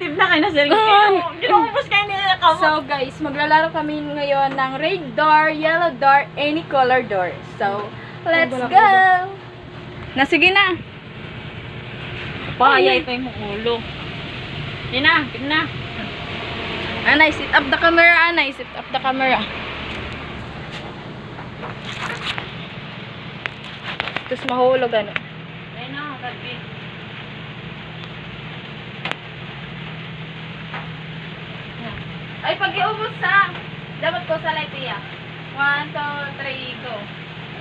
active na kayo na sir. Ginumubos kayo nila ka mo. So guys, maglalaro kami ngayon ng red door, yellow door, any color door. So, let's go! Na, sige na. Payay pa yung ulo. Yun na, yun na. Anay, sit up the camera, Anay. Sit up the camera. Tapos mahulog, ano. Ayun na, gabi. Ay, pag iubos sa, dapat ko sa light iya. 1, 2, 3, go.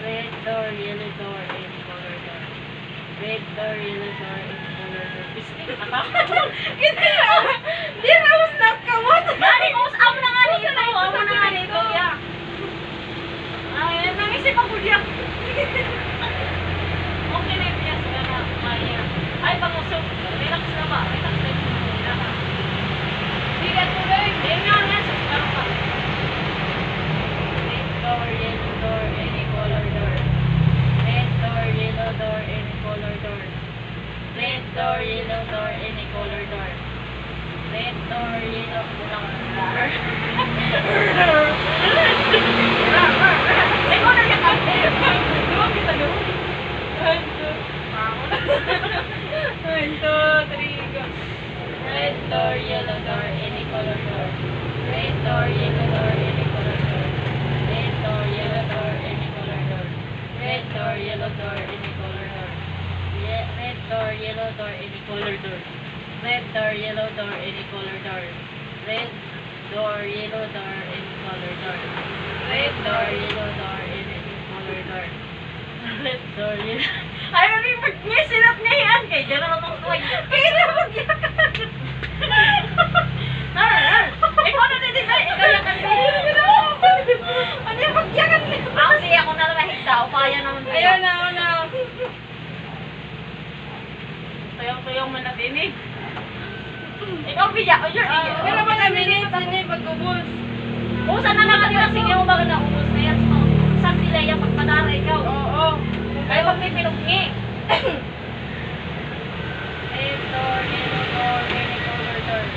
Red door, yellow door, any color door. Red door, yellow door, any color door. Pisting ka ba? Di na, snap ka mo. Gani, amo na nga nito. Amo na nga nito. Ay, nangisip ako diyan. Okay na ito yan. Sige na, Maya. Ay, pangusok. Relax na ba? Relax na ito. Bigat mo, guys. Ayun nga, nga. Sasakarang ka. Red door, yellow door, any color door. Red door, yellow door, any color door. Red door, yellow door, any color door. Red door, yellow door. Ay, ko na ka. Duwag kita, duwag. 1, 2, 3, go. Red door, yellow door, any color door. Red door, yellow door, any color door. Red door, yellow door, any color door. Red door, yellow door, any color door. Red door, yellow door, any color door. Red door, yellow door, any color door. Red door, yellow door, any color door. Red door, yellow door, any color door. Red door, yellow. Ay, ano yung niya sinap niya yan? Kaya dyan ako itong tuwag. Kaya na magyakan. Ikaw na din ba? Ikaw yung kanina. Ano yung magyakan niya? Ako siya ako na lahig daw. Kaya naman kayo. Ayun na, ako na. Tuyong-tuyong man natin eh. Ikaw biya. Pero pa na minutes din yung pag-ubos. Usan na naman nila. Sige mo baga na ubos na yan. Saan sila yung pagpadara ikaw? Oo. Kaya pag may pinugni. Red door, yellow door, any color door.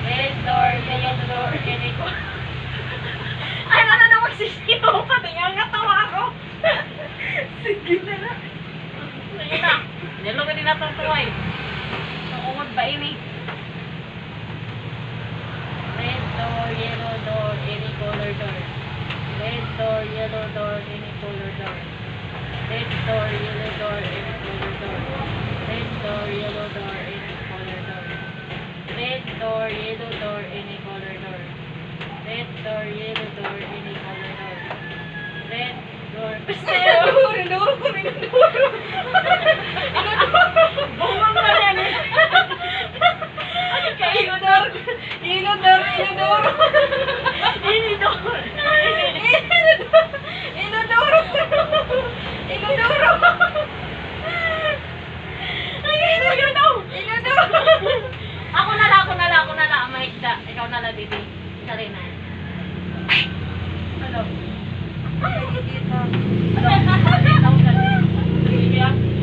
Red door, yellow door, any color. Ay, ano na magsisiyaw pa. Tingnan nga tawa ako. Sige na na. Sige na. Nilo ka din natang tuway. Naungod ba ini? Red door, yellow door, any color door. Red door, yellow door, any color door. Red door, yellow door, any color door. Red door, yellow door, any color door. Red door, yellow door, any color door. Red door, yellow door, any color door. Red door. Basta Inodoro ko rin, inodoro. bumang na yan eh. Ano kayo? Inodoro. Inodoro, inodoro. Inidor. Inodoro. Inodoro. Ay, inodoro. Inodoro. Ako na lang. Mahigda. Ikaw na lang, Didi. Sorry na. Ano? Kita.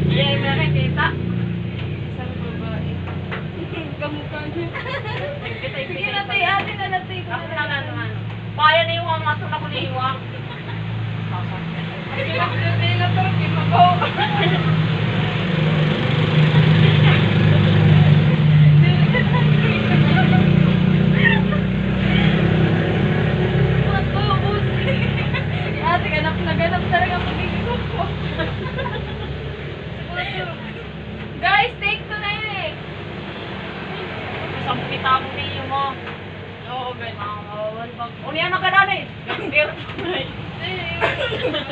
Iya, meron kita. Isang babae. Kamukha niya. Kita, Sige na tayo, ate na natin. Ako na lang naman. Kaya na yung mga tulak ko na iwang. Sige na, hindi na to. Kimabaw. Ate, ganap talaga pagiging ko. Guys, take 2 na yun eh. Isang pita mo niyo mo. Oo, Ben. Uniyan na ka na eh. Gambir.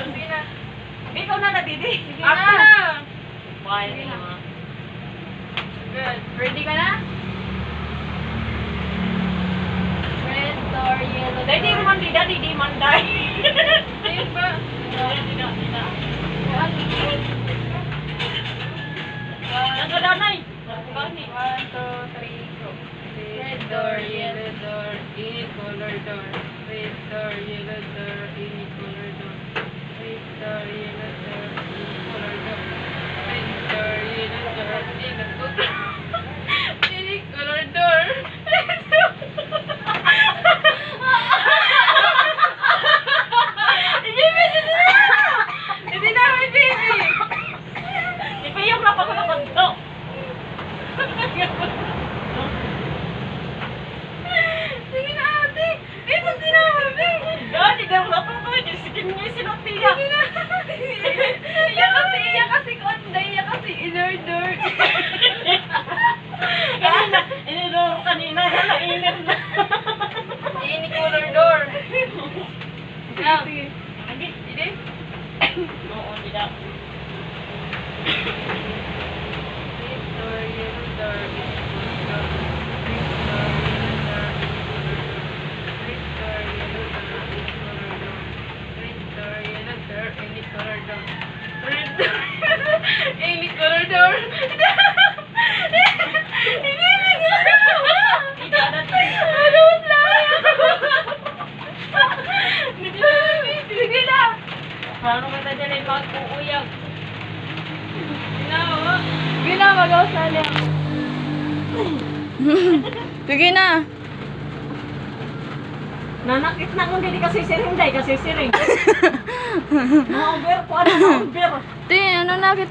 Sige na. Ikaw na Didi. Sige Ako na. na. Bye Sige na. na. Good. Ready ka na? Red door, yellow door. Dahil di man di man dahil. Ayun ba? Hindi na. One, Nagadanay. Gani. 1, 2, 3, go. Red door, yellow door, any color door. Red door, yellow door, any color door. Red door, yellow door, any color door. Red door, yellow door, any color door. Any color door. Paano kita dyan ay mag-uuyag? Sige na, mag-ausali ako. Sige na. Nanakit na kung hindi kasi siring, day kasi siring. Na-over ko, ano na-over? Te, ano na kita?